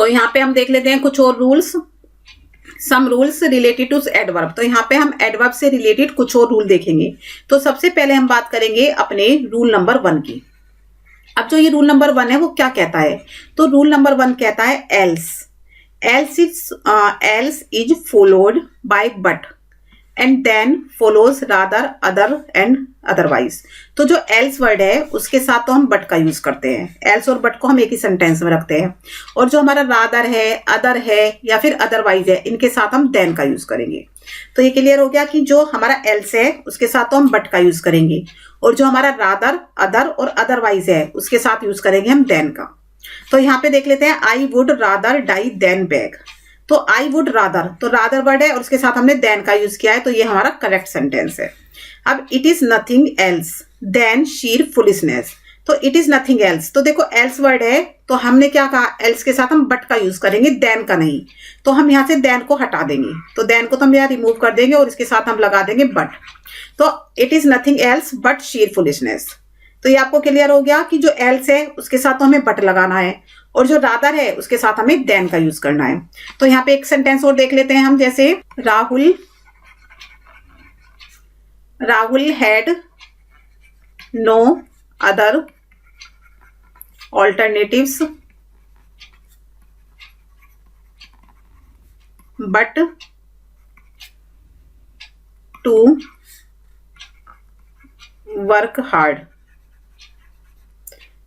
यहाँ पे हम देख लेते हैं कुछ और rules, some rules related to adverb. तो यहाँ पे हम एडवर्ब से रिलेटेड कुछ और रूल देखेंगे। तो सबसे पहले हम बात करेंगे अपने रूल नंबर 1 की। अब जो ये रूल नंबर 1 है वो क्या कहता है, तो रूल नंबर 1 कहता है else is followed by but and then follows rather other and otherwise. तो जो एल्स वर्ड है उसके साथ तो हम बट का यूज करते हैं, एल्स और बट को हम एक ही सेंटेंस में रखते हैं, और जो हमारा रादर है, अदर है या फिर अदरवाइज है, इनके साथ हम देन का यूज करेंगे। तो ये क्लियर हो गया कि जो हमारा एल्स है उसके साथ तो हम बट का यूज करेंगे, और जो हमारा रादर, अदर और अदरवाइज है उसके साथ यूज करेंगे हम देन का। तो यहाँ पे देख लेते हैं, I would rather die than beg. तो आई वुड रादर, तो रादर वर्ड है और उसके साथ हमने देन का यूज किया है, तो ये हमारा करेक्ट सेंटेंस है। अब it is nothing else than sheer foolishness. तो इट इज नथिंग एल्स, तो देखो एल्स वर्ड है तो हमने क्या कहा, एल्स के साथ हम बट का यूज करेंगे, देन का नहीं। तो हम यहाँ से देन को हटा देंगे, तो देन को तो हम यहाँ रिमूव कर देंगे और इसके साथ हम लगा देंगे बट। तो it is nothing else but sheer foolishness. तो ये आपको क्लियर हो गया कि जो एल्स है उसके साथ तो हमें बट लगाना है, और जो रादर है उसके साथ हमें देन का यूज करना है। तो यहाँ पे एक सेंटेंस और देख लेते हैं हम, जैसे Rahul had no other alternatives but to work hard.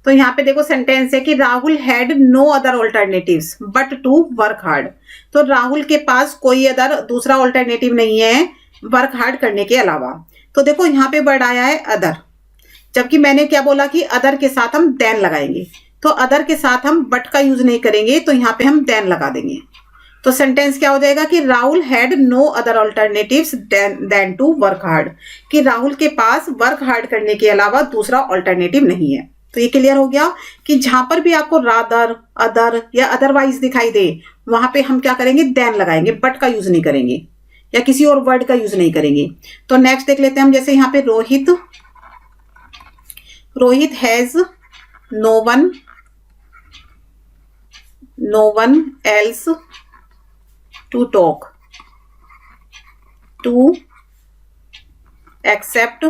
तो यहाँ पे देखो सेंटेंस है कि Rahul had no other alternatives but to work hard. तो राहुल के पास कोई अदर दूसरा ऑल्टरनेटिव नहीं है वर्क हार्ड करने के अलावा। तो देखो यहाँ पे वर्ड आया है अदर, जबकि मैंने क्या बोला कि अदर के साथ हम देन लगाएंगे, तो अदर के साथ हम बट का यूज नहीं करेंगे, तो यहाँ पे हम देन लगा देंगे। तो सेंटेंस क्या हो जाएगा कि Rahul had no other alternatives than to work hard, कि राहुल के पास वर्क हार्ड करने के अलावा दूसरा ऑल्टरनेटिव नहीं है। तो ये क्लियर हो गया कि जहां पर भी आपको रादर, अदर या अदरवाइज दिखाई दे वहां पे हम क्या करेंगे, देन लगाएंगे, बट का यूज नहीं करेंगे या किसी और वर्ड का यूज नहीं करेंगे। तो नेक्स्ट देख लेते हैं हम, जैसे यहाँ पे Rohit has no one else to talk to except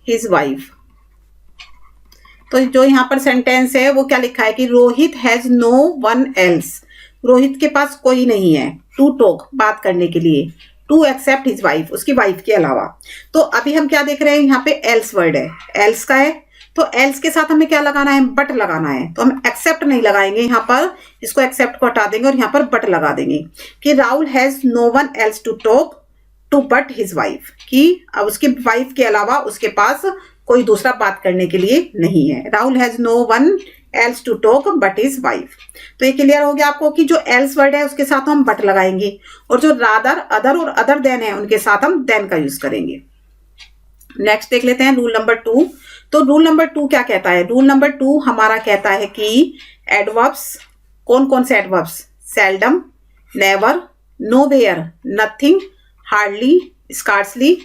his wife. तो जो यहाँ पर सेंटेंस है वो क्या लिखा है कि Rohit has no one else, Rohit के पास कोई नहीं है टू टॉक बात करने के लिए, टू एक्सेप्ट हिज वाइफ उसकी वाइफ के अलावा। तो अभी हम क्या देख रहे हैं, यहाँ पे एल्स वर्ड है, एल्स का है, तो एल्स के साथ हमें क्या लगाना है, बट लगाना है। तो हम एक्सेप्ट नहीं लगाएंगे यहाँ पर, इसको एक्सेप्ट को हटा देंगे और यहाँ पर बट लगा देंगे कि Rahul has no one else to talk to but his wife, कि अब उसकी वाइफ के अलावा उसके पास कोई दूसरा बात करने के लिए नहीं है। Rahul has no one else to talk but his wife. तो ये क्लियर हो गया आपको कि जो एल्स वर्ड है उसके साथ हम बट लगाएंगे, और जो रादर, अदर और अदर देन है उनके साथ हम देन का यूज करेंगे। नेक्स्ट देख लेते हैं रूल नंबर 2। तो रूल नंबर 2 क्या कहता है, रूल नंबर 2 हमारा कहता है कि एडवर्ब्स, कौन कौन से adverbs, seldom, never, nowhere, nothing, hardly, scarcely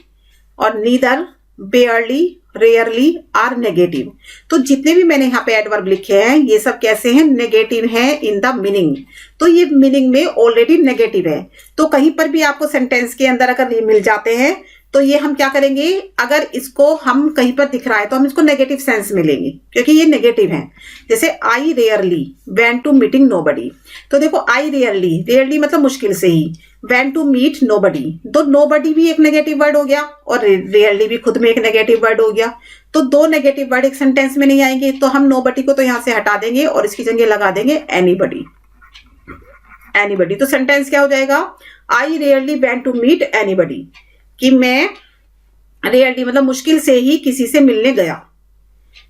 और neither, barely, rarely are negative. तो जितने भी मैंने यहाँ पे एडवर्ब लिखे हैं ये सब कैसे हैं, नेगेटिव हैं इन द मीनिंग। तो ये मीनिंग में ऑलरेडी नेगेटिव है, तो कहीं पर भी आपको सेंटेंस के अंदर अगर ये मिल जाते हैं तो ये हम क्या करेंगे, अगर इसको हम कहीं पर दिख रहा है तो हम इसको नेगेटिव सेंस में लेंगे क्योंकि ये नेगेटिव है। जैसे I rarely went to meeting nobody. तो देखो आई रेयरली, रेयरली मतलब मुश्किल से ही, वेंट टू मीट नोबडी, तो नोबडी भी एक नेगेटिव वर्ड हो गया और रेयरली भी खुद में एक नेगेटिव वर्ड हो गया। तो दो नेगेटिव वर्ड एक सेंटेंस में नहीं आएंगे, तो हम नोबडी को तो यहां से हटा देंगे और इसकी जगह लगा देंगे एनीबडी, एनीबडी। तो सेंटेंस क्या हो जाएगा, I rarely went to meet anybody, कि मैं रेयरली मतलब मुश्किल से ही किसी से मिलने गया।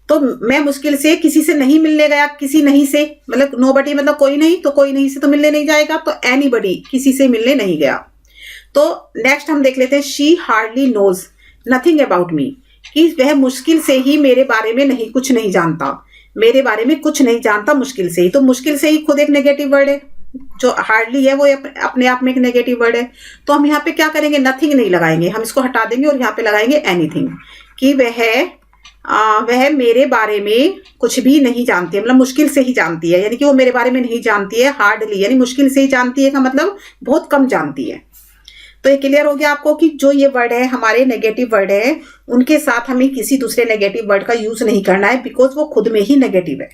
तो मैं मुश्किल से किसी से नहीं मिलने गया, किसी नहीं से मतलब नोबडी मतलब कोई नहीं, तो कोई नहीं से तो मिलने नहीं जाएगा, तो एनीबडी किसी से मिलने नहीं गया। तो नेक्स्ट हम देख लेते हैं, she hardly knows nothing about me, कि वह मुश्किल से ही मेरे बारे में नहीं कुछ नहीं जानता, मेरे बारे में कुछ नहीं जानता मुश्किल से ही। तो मुश्किल से ही खुद एक नेगेटिव वर्ड है, जो हार्डली है वो अपने आप में एक नेगेटिव वर्ड है। तो हम यहाँ पे क्या करेंगे, नथिंग नहीं लगाएंगे, हम इसको हटा देंगे और यहाँ पे लगाएंगे एनीथिंग, कि वह वह मेरे बारे में कुछ भी नहीं जानती है, मतलब मुश्किल से ही जानती है, यानी कि वो मेरे बारे में नहीं जानती है, हार्डली यानी मुश्किल से ही जानती है का मतलब बहुत कम जानती है। तो ये क्लियर हो गया आपको कि जो ये वर्ड है हमारे नेगेटिव वर्ड है, उनके साथ हमें किसी दूसरे नेगेटिव वर्ड का यूज नहीं करना है, बिकॉज वो खुद में ही नेगेटिव है।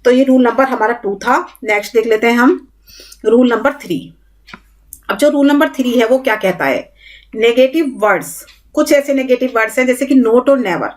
तो ये रूल नंबर हमारा 2 था। नेक्स्ट देख लेते हैं हम रूल नंबर 3। अब जो रूल नंबर 3 है वो क्या कहता है, नेगेटिव वर्ड्स, कुछ ऐसे नेगेटिव वर्ड्स हैं जैसे कि नोट और नेवर,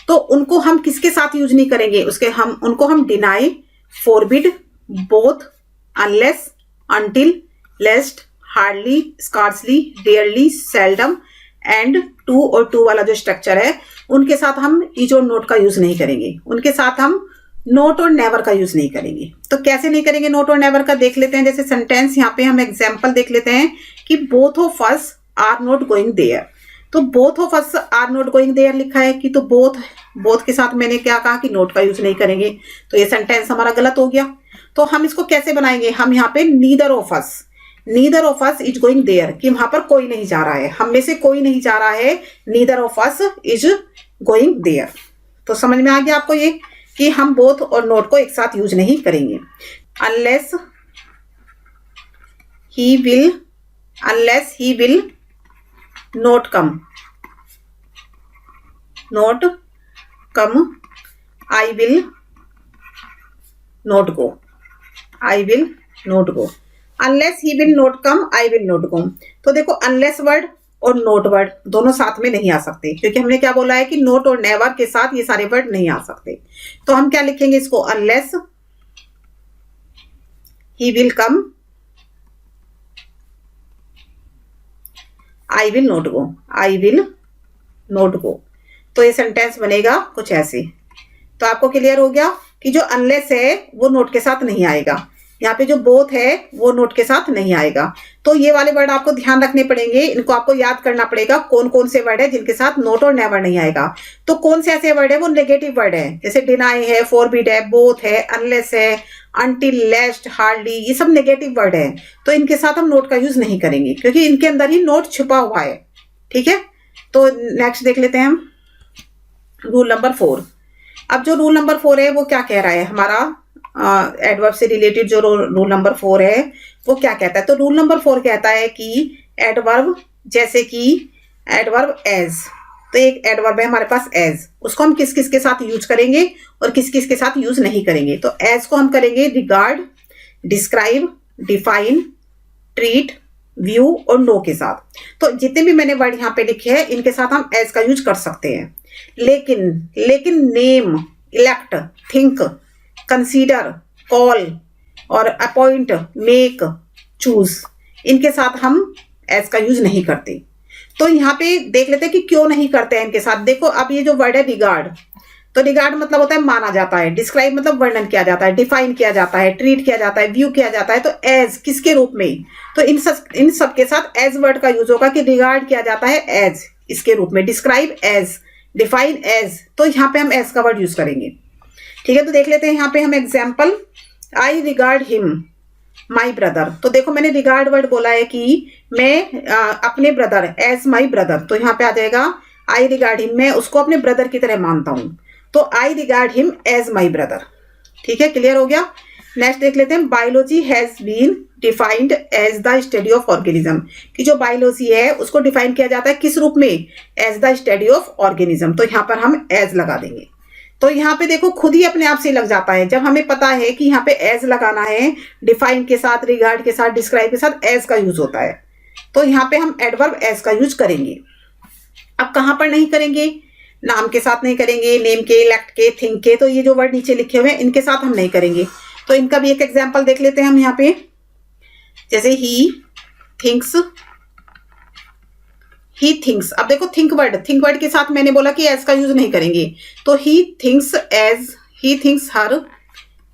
तो उनको हम किसके साथ यूज नहीं करेंगे, उनको हम deny, forbid, both, unless, until, lest, hardly, scarcely, rarely, seldom and to और टू वाला जो स्ट्रक्चर है उनके साथ हम इज और नोट का यूज नहीं करेंगे, उनके साथ हम नोट और नेवर का यूज नहीं करेंगे। तो कैसे नहीं करेंगे नोट और नेवर का, देख लेते हैं। जैसे सेंटेंस यहाँ पे हम एग्जाम्पल देख लेते हैं कि both of us are not going there. तो both of us are not going there लिखा है कि तो बोथ के साथ मैंने क्या कहा कि नोट का यूज नहीं करेंगे, तो ये सेंटेंस हमारा गलत हो गया। तो हम इसको कैसे बनाएंगे, हम यहाँ पे neither of us is going there, कि वहां पर कोई नहीं जा रहा है, हम में से कोई नहीं जा रहा है, neither of us is going there. तो समझ में आ गया आपको ये कि हम बोथ और नोट को एक साथ यूज नहीं करेंगे। Unless he will note come I will note go, unless he will note come I will note गो। तो देखो अनलेस वर्ड और नोट वर्ड दोनों साथ में नहीं आ सकते, क्योंकि हमने क्या बोला है कि नोट और नेवर के साथ ये सारे वर्ड नहीं आ सकते। तो हम क्या लिखेंगे इसको, unless he will come I will note गो। तो ये सेंटेंस बनेगा कुछ ऐसे। तो आपको क्लियर हो गया कि जो अनलेस है वो नोट के साथ नहीं आएगा, यहाँ पे जो बोथ है वो नोट के साथ नहीं आएगा। तो ये वाले वर्ड आपको ध्यान रखने पड़ेंगे, इनको आपको याद करना पड़ेगा कौन कौन से वर्ड है जिनके साथ नोट और नेवर नहीं आएगा। तो कौन से ऐसे वर्ड है वो नेगेटिव वर्ड है, जैसे डिनाई है, फॉरबिड है, बोथ है, अनलेस है, अनटिल, लेस्ट, हार्डली, ये सब नेगेटिव वर्ड है। तो इनके साथ हम नोट का यूज नहीं करेंगे क्योंकि इनके अंदर ही नोट छुपा हुआ है। ठीक है, तो नेक्स्ट देख लेते हैं हम रूल नंबर 4। अब जो रूल नंबर 4 है वो क्या कह रहा है, हमारा एडवर्ब से रिलेटेड जो रूल नंबर 4 है वो क्या कहता है। तो रूल नंबर 4 कहता है कि एडवर्ब, जैसे कि एडवर्ब एज, तो एक एडवर्ब है हमारे पास एज, उसको हम किस किस के साथ यूज करेंगे और किस किस के साथ यूज नहीं करेंगे। तो एज को हम करेंगे regard, describe, define, treat, view और नो के साथ। तो जितने भी मैंने वर्ड यहाँ पे लिखे हैं इनके साथ हम एज का यूज कर सकते हैं, लेकिन name, elect, think, consider, call और अपॉइंट, मेक, चूज, इनके साथ हम एज का यूज नहीं करते। तो यहाँ पे देख लेते हैं कि क्यों नहीं करते हैं इनके साथ। देखो अब ये जो वर्ड है रिगार्ड, तो रिगार्ड मतलब होता है माना जाता है, डिस्क्राइब मतलब वर्णन किया जाता है, डिफाइन किया जाता है, ट्रीट किया जाता है, व्यू किया जाता है। तो एज किसके रूप में, तो इन सब के साथ एज वर्ड का यूज होगा कि रिगार्ड किया जाता है एज इसके रूप में, डिस्क्राइब एज, डिफाइन एज, तो यहाँ पे हम एज का वर्ड यूज करेंगे। ठीक है, तो देख लेते हैं यहाँ पे हम example, I regard him my brother. तो देखो मैंने रिगार्ड वर्ड बोला है कि मैं अपने ब्रदर एज माई ब्रदर, तो यहाँ पे आ जाएगा आई रिगार्ड हिम, मैं उसको अपने ब्रदर की तरह मानता हूं, तो I regard him as my brother. ठीक है, क्लियर हो गया। नेक्स्ट देख लेते हैं, biology has been defined as the study of organism, कि जो बायोलॉजी है उसको डिफाइन किया जाता है किस रूप में, as the study of organism. तो यहाँ पर हम एज लगा देंगे। तो यहाँ पे देखो खुद ही अपने आप से लग जाता है, जब हमें पता है कि यहाँ पे एज लगाना है, डिफाइन के साथ, रिगार्ड के साथ, डिस्क्राइब के साथ एज का यूज होता है, तो यहाँ पे हम एडवर्ब एज का यूज करेंगे। अब कहाँ पर नहीं करेंगे, नाम के साथ नहीं करेंगे, नेम के, इलेक्ट के, थिंक के, तो ये जो वर्ड नीचे लिखे हुए हैं इनके साथ हम नहीं करेंगे। तो इनका भी एक एग्जाम्पल देख लेते हैं हम यहाँ पे, जैसे ही थिंक्स। अब देखो थिंक वर्ड के साथ मैंने बोला कि एज का यूज नहीं करेंगे, तो he thinks her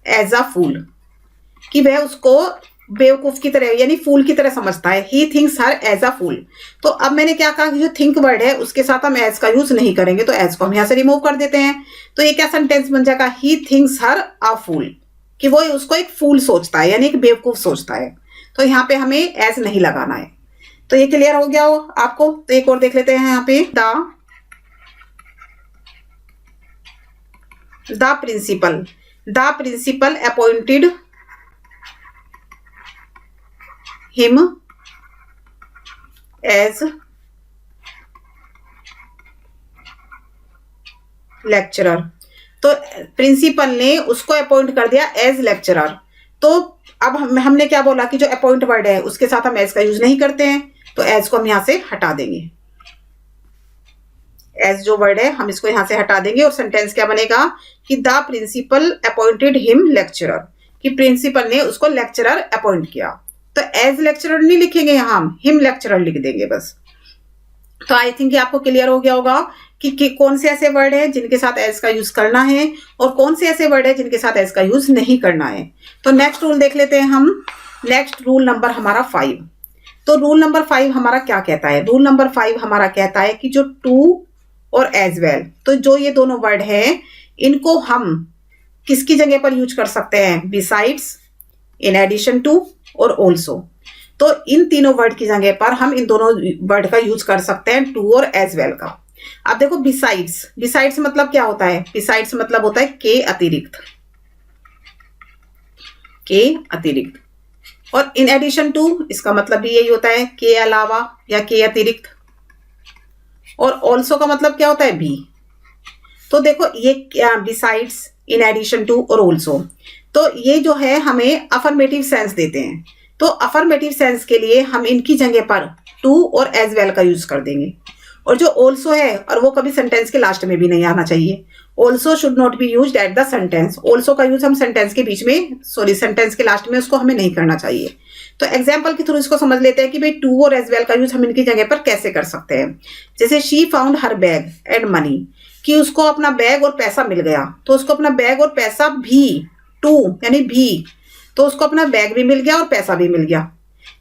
as a फूल, कि वह उसको बेवकूफ की तरह यानी फूल की तरह समझता है, he thinks her as a फूल। तो अब मैंने क्या कहा कि जो थिंक वर्ड है उसके साथ हम एज का यूज नहीं करेंगे, तो एज को हम यहाँ से रिमूव कर देते हैं। तो ये क्या सेंटेंस बन जाएगा, ही थिंक्स हर अ फूल, कि वो उसको एक फूल सोचता है यानी एक बेवकूफ सोचता है। तो यहाँ पे हमें एज नहीं लगाना है। तो ये क्लियर हो गया हो आपको। तो एक और देख लेते हैं यहाँ पे, the principal appointed him as lecturer. तो प्रिंसिपल ने उसको अपॉइंट कर दिया एज लेक्चरर। तो अब हमने क्या बोला कि जो अपॉइंट वर्ड है उसके साथ हम एज का यूज नहीं करते हैं, तो एज को हम यहां से हटा देंगे। एज जो वर्ड है हम इसको यहां से हटा देंगे और सेंटेंस क्या बनेगा कि the principal appointed him lecturer, कि प्रिंसिपल ने उसको लेक्चरर अपॉइंट किया। तो एज लेक्चरर नहीं लिखेंगे यहां, हम हिम लेक्चरर लिख देंगे बस। तो आई थिंक आपको क्लियर हो गया होगा कि कौन से ऐसे वर्ड है जिनके साथ एज का यूज करना है और कौन से ऐसे वर्ड है जिनके साथ एज का यूज नहीं करना है। तो नेक्स्ट रूल देख लेते हैं हम। नेक्स्ट रूल नंबर हमारा 5। तो रूल नंबर 5 हमारा क्या कहता है? रूल नंबर 5 हमारा कहता है कि जो टू और एज वेल, तो जो ये दोनों वर्ड है इनको हम किसकी जगह पर यूज कर सकते हैं? बिसाइड्स, इन एडिशन टू और ऑल्सो। तो इन तीनों वर्ड की जगह पर हम इन दोनों वर्ड का यूज कर सकते हैं, टू और एज वेल का। अब देखो बिसाइड्स, बिसाइड्स मतलब क्या होता है? बिसाइड्स मतलब होता है के अतिरिक्त, के अतिरिक्त। और इन एडिशन टू इसका मतलब भी यही होता है, के अलावा या के अतिरिक्त। और ऑल्सो का मतलब क्या होता है? भी। तो देखो ये क्या, बिसाइड्स, इन एडिशन टू और ऑल्सो, तो ये जो है हमें अफर्मेटिव सेंस देते हैं। तो अफर्मेटिव सेंस के लिए हम इनकी जगह पर टू और एज वेल का यूज कर देंगे। और जो ऑल्सो है, और वो कभी सेंटेंस के लास्ट में भी नहीं आना चाहिए। Also should not be used at the sentence. Also का यूज हम सेंटेंस के बीच में, सेंटेंस के लास्ट में उसको हमें नहीं करना चाहिए। तो एग्जाम्पल के थ्रू इसको समझ लेते हैं कि भाई टू और एज वेल का यूज हम इनकी जगह पर कैसे कर सकते हैं। जैसे she found her bag and money, कि उसको अपना बैग और पैसा मिल गया, तो उसको अपना बैग और पैसा भी, टू यानी भी, तो उसको अपना बैग भी मिल गया और पैसा भी मिल गया।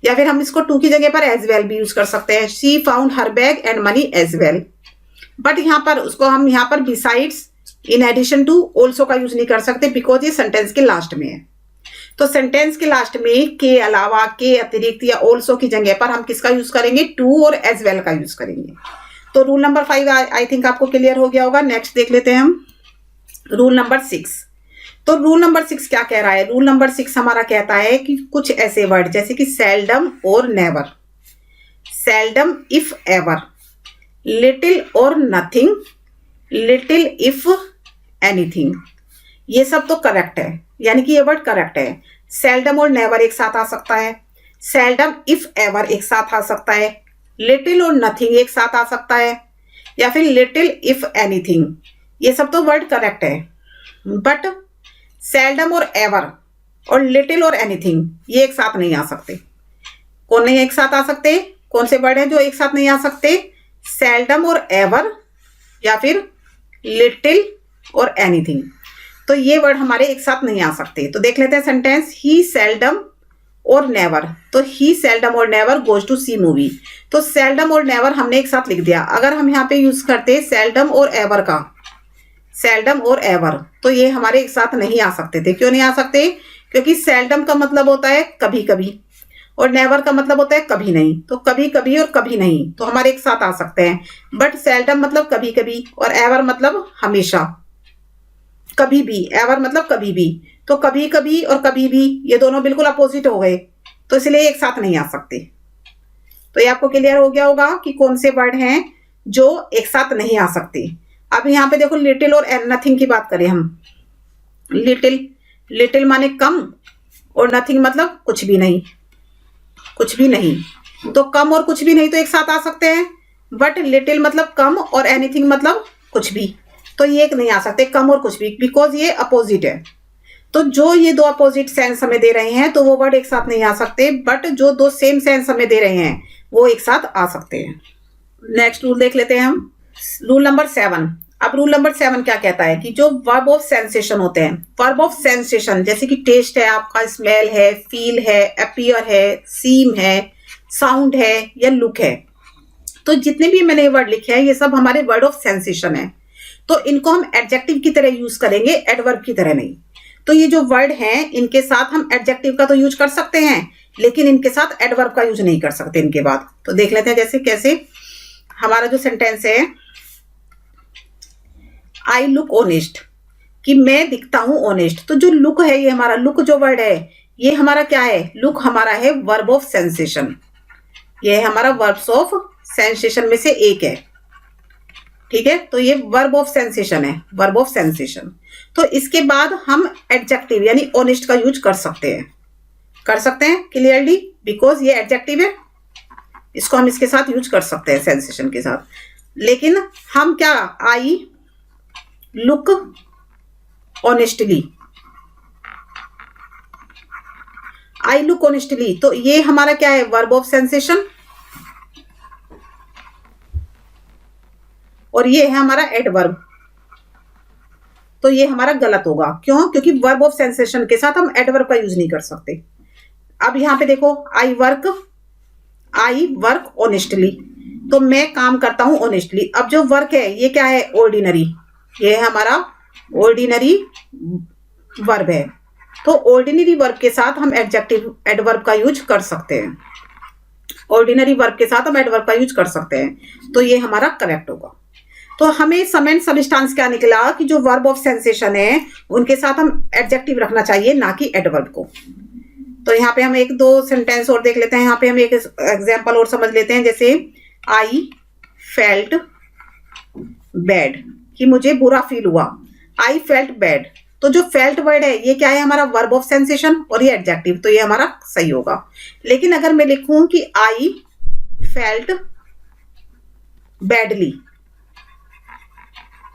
या फिर हम इसको टू की जगह पर एज वेल भी यूज कर सकते हैं, she found her bag and money as well. But यहाँ पर उसको हम यहाँ पर besides, in addition to, also का यूज नहीं कर सकते, बिकॉज ये सेंटेंस के लास्ट में है। तो सेंटेंस के लास्ट में के अलावा, के अतिरिक्त या ऑल्सो की जगह पर हम किसका यूज करेंगे? टू और एज वेल का यूज करेंगे। तो रूल नंबर 5 आई थिंक आपको क्लियर हो गया होगा। नेक्स्ट देख लेते हैं हम रूल नंबर 6। तो रूल नंबर 6 क्या कह रहा है? रूल नंबर 6 हमारा कहता है कि कुछ ऐसे वर्ड जैसे कि सेल्डम और never, seldom if ever, little और नथिंग, लिटिल इफ एनीथिंग, ये सब तो करेक्ट है, यानी कि ये वर्ड करेक्ट है। सेल्डम और नेवर एक साथ आ सकता है, सेल्डम इफ एवर एक साथ आ सकता है, लिटिल और नथिंग एक साथ आ सकता है, या फिर लिटिल इफ एनीथिंग, ये सब तो वर्ड करेक्ट है। बट सेल्डम और एवर और लिटिल और एनीथिंग ये एक साथ नहीं आ सकते। कौन नहीं एक साथ आ सकते? कौन से वर्ड हैं जो एक साथ नहीं आ सकते? सेल्डम और एवर या फिर लिटिल और एनीथिंग। तो ये वर्ड हमारे एक साथ नहीं आ सकते। तो देख लेते हैं सेंटेंस, ही सेल्डम और नेवर। तो ही सेल्डम और never goes to see movie. तो सेल्डम और नेवर हमने एक साथ लिख दिया। अगर हम यहाँ पे यूज करते सेल्डम और एवर का, सेल्डम और एवर, तो ये हमारे एक साथ नहीं आ सकते थे। क्यों नहीं आ सकते? क्योंकि सेल्डम का मतलब होता है कभी कभी और नेवर का मतलब होता है कभी नहीं। तो कभी कभी और कभी नहीं तो हमारे एक साथ आ सकते हैं। बट सेल्डम मतलब कभी कभी और एवर मतलब हमेशा, कभी भी, एवर मतलब कभी भी। तो कभी कभी और कभी भी ये दोनों बिल्कुल अपोजिट हो गए, तो इसलिए एक साथ नहीं आ सकते। तो ये आपको क्लियर हो गया होगा कि कौन से वर्ड हैं जो एक साथ नहीं आ सकते। अब यहाँ पे देखो लिटिल और नथिंग की बात करें हम। लिटिल, लिटिल माने कम और नथिंग मतलब कुछ भी नहीं, कुछ भी नहीं। तो कम और कुछ भी नहीं तो एक साथ आ सकते हैं। बट लिटिल मतलब कम और एनीथिंग मतलब कुछ भी, तो ये एक नहीं आ सकते, कम और कुछ भी, बिकॉज ये अपोजिट है। तो जो ये दो अपोजिट सेंस हमें दे रहे हैं तो वो वर्ड एक साथ नहीं आ सकते। बट जो दो सेम सेंस हमें दे रहे हैं वो एक साथ आ सकते हैं। नेक्स्ट रूल देख लेते हैं हम, रूल नंबर 7। अब रूल नंबर 7 क्या कहता है कि जो वर्ब ऑफ सेंसेशन होते हैं, वर्ब ऑफ सेंसेशन जैसे कि टेस्ट है आपका, स्मेल है, फील है, अपीयर है, सीम है, साउंड है या लुक है, तो जितने भी मैंने वर्ड लिखे हैं ये सब हमारे वर्ड ऑफ सेंसेशन है। तो इनको हम एडजेक्टिव की तरह यूज करेंगे, एडवर्ब की तरह नहीं। तो ये जो वर्ड हैं इनके साथ हम एडजेक्टिव का तो यूज कर सकते हैं, लेकिन इनके साथ एडवर्ब का यूज नहीं कर सकते इनके बाद। तो देख लेते हैं जैसे कैसे। हमारा जो सेंटेंस है, आई लुक ऑनेस्ट, कि मैं दिखता हूं ऑनेस्ट। तो जो लुक है, ये हमारा लुक जो वर्ड है, ये हमारा क्या है? लुक हमारा है वर्ब ऑफ सेंसेशन। ये हमारा वर्ब्स ऑफ सेंसेशन में से एक है, ठीक है। तो ये वर्ब ऑफ सेंसेशन है, वर्ब ऑफ सेंसेशन। तो इसके बाद हम एडजेक्टिव यानी ऑनेस्ट का यूज कर सकते हैं, क्लियरली, बिकॉज ये एडजेक्टिव है, इसको हम इसके साथ यूज कर सकते हैं सेंसेशन के साथ। लेकिन हम क्या, I look honestly, I look honestly, तो ये हमारा क्या है? वर्ब ऑफ सेंसेशन, और ये है हमारा एडवर्ब। तो ये हमारा गलत होगा, क्यों? क्योंकि वर्ब ऑफ सेंसेशन के साथ हम एडवर्ब का यूज नहीं कर सकते। अब यहां पे देखो, आई वर्क ऑनेस्टली, तो मैं काम करता हूं ऑनेस्टली। अब जो वर्क है ये क्या है? ऑर्डिनरी, ये है हमारा ऑर्डिनरी वर्ब है। तो ऑर्डिनरी वर्ब के साथ हम एडवर्ब का यूज कर सकते हैं, ऑर्डिनरी वर्ब के साथ हम एडवर्ब का यूज कर सकते हैं। तो ये हमारा करेक्ट होगा। तो हमें सम एंड सबस्टांस क्या निकला कि जो वर्ब ऑफ सेंसेशन है उनके साथ हम एडजेक्टिव रखना चाहिए, ना कि एडवर्ब को। तो यहाँ पे हम एक दो सेंटेंस और देख लेते हैं। यहाँ पे हम एक एग्जांपल और समझ लेते हैं, जैसे आई फेल्ट बैड, कि मुझे बुरा फील हुआ। आई फेल्ट बैड, तो जो फेल्ट वर्ड है ये क्या है? हमारा वर्ब ऑफ सेंसेशन, और ये एडजेक्टिव, तो ये हमारा सही होगा। लेकिन अगर मैं लिखूं कि आई फेल्ट बैडली,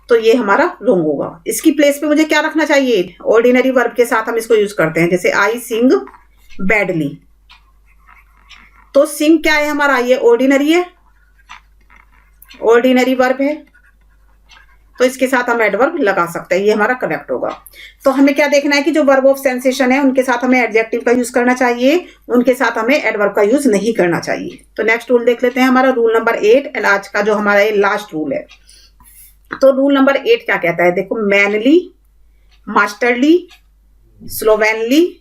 तो ये हमारा रॉन्ग होगा। इसकी प्लेस पे मुझे क्या रखना चाहिए? ऑर्डिनरी वर्ब के साथ हम इसको यूज करते हैं, जैसे आई सिंग बैडली। तो सिंग क्या है हमारा? ये ऑर्डिनरी है, ऑर्डिनरी वर्ब है, तो इसके साथ हम एडवर्ब लगा सकते हैं, ये हमारा करेक्ट होगा। तो हमें क्या देखना है कि जो वर्ब ऑफ सेंसेशन है उनके साथ हमें एडजेक्टिव का यूज करना चाहिए, उनके साथ हमें एडवर्ब का यूज नहीं करना चाहिए। तो नेक्स्ट रूल देख लेते हैं, हमारा रूल नंबर 8, एंड आज का जो हमारा ये लास्ट रूल है। तो रूल नंबर 8 क्या कहता है? देखो, manly, masterly, slovenly,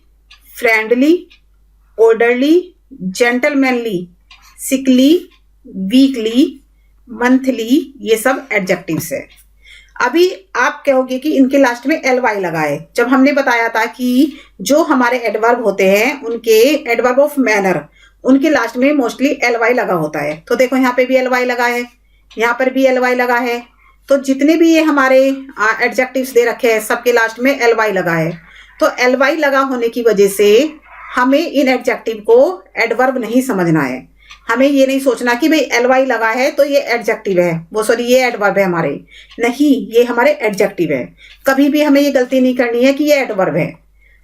friendly, orderly, gentlemanly, sickly, weekly, monthly, ये सब एडजेक्टिव्स है। अभी आप कहोगे कि इनके लास्ट में ly लगा है। जब हमने बताया था कि जो हमारे एडवर्ब होते हैं उनके एडवर्ब ऑफ मैनर, उनके लास्ट में मोस्टली ly लगा होता है। तो देखो यहाँ पे भी ly लगा है, यहाँ पर भी ly लगा है। तो जितने भी ये हमारे एडजेक्टिव्स दे रखे हैं सबके लास्ट में ly लगा है। तो ly लगा होने की वजह से हमें इन एडजेक्टिव को एडवर्ब नहीं समझना है। हमें ये नहीं सोचना कि भाई ly लगा है तो ये एडजेक्टिव है, वो सॉरी ये एडवर्ब है हमारे, नहीं, ये हमारे एडजेक्टिव है। कभी भी हमें ये गलती नहीं करनी है कि ये एडवर्ब है,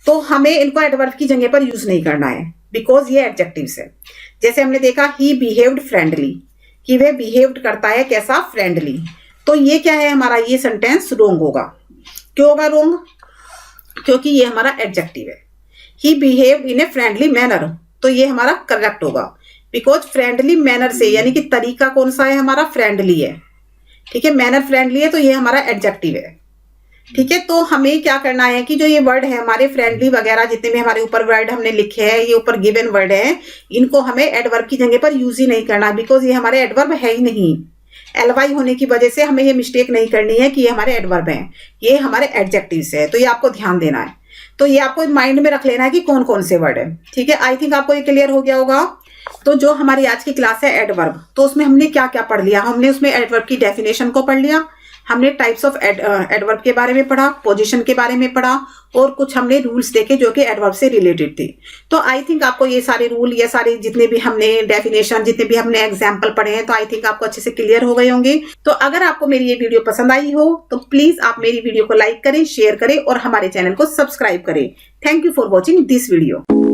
तो हमें इनको एडवर्ब की जगह पर यूज नहीं करना है, बिकॉज ये एडजेक्टिव्स है। जैसे हमने देखा ही बिहेव्ड फ्रेंडली, कि वह बिहेव्ड करता है कैसा? फ्रेंडली। तो ये क्या है हमारा? ये सेंटेंस रोंग होगा। क्यों होगा रोंग? क्योंकि ये हमारा एडजेक्टिव है। He behaved in a friendly manner, तो ये हमारा करेक्ट होगा, बिकॉज फ्रेंडली मैनर से, यानी कि तरीका कौन सा है हमारा? फ्रेंडली है, ठीक है। मैनर फ्रेंडली है, तो ये हमारा एडजेक्टिव है, ठीक है। तो हमें क्या करना है कि जो ये वर्ड है हमारे फ्रेंडली वगैरह जितने भी हमारे ऊपर वर्ड हमने लिखे हैं, ये ऊपर गिवन वर्ड है, इनको हमें एडवर्ब की जगह पर यूज ही नहीं करना, बिकॉज ये हमारे एडवर्ब है ही नहीं। ly होने की वजह से हमें ये मिस्टेक नहीं करनी है कि ये हमारे एडवर्ब हैं, ये हमारे एडजेक्टिव्स है। तो ये आपको ध्यान देना है, तो ये आपको माइंड में रख लेना है कि कौन कौन से वर्ड है, ठीक है। आई थिंक आपको ये क्लियर हो गया होगा। तो जो हमारी आज की क्लास है एडवर्ब, तो उसमें हमने क्या क्या पढ़ लिया? हमने उसमें एडवर्ब की डेफिनेशन को पढ़ लिया, हमने टाइप्स ऑफ एडवर्ब के बारे में पढ़ा, पोजीशन के बारे में पढ़ा, और कुछ हमने रूल्स देखे जो कि एडवर्ब से रिलेटेड थे। तो आई थिंक आपको ये सारे रूल, ये सारे जितने भी हमने डेफिनेशन, जितने भी हमने एग्जाम्पल पढ़े हैं, तो आई थिंक आपको अच्छे से क्लियर हो गए होंगे। तो अगर आपको मेरी ये वीडियो पसंद आई हो तो प्लीज आप मेरी वीडियो को लाइक करें, शेयर करें और हमारे चैनल को सब्सक्राइब करें। Thank you for watching this video.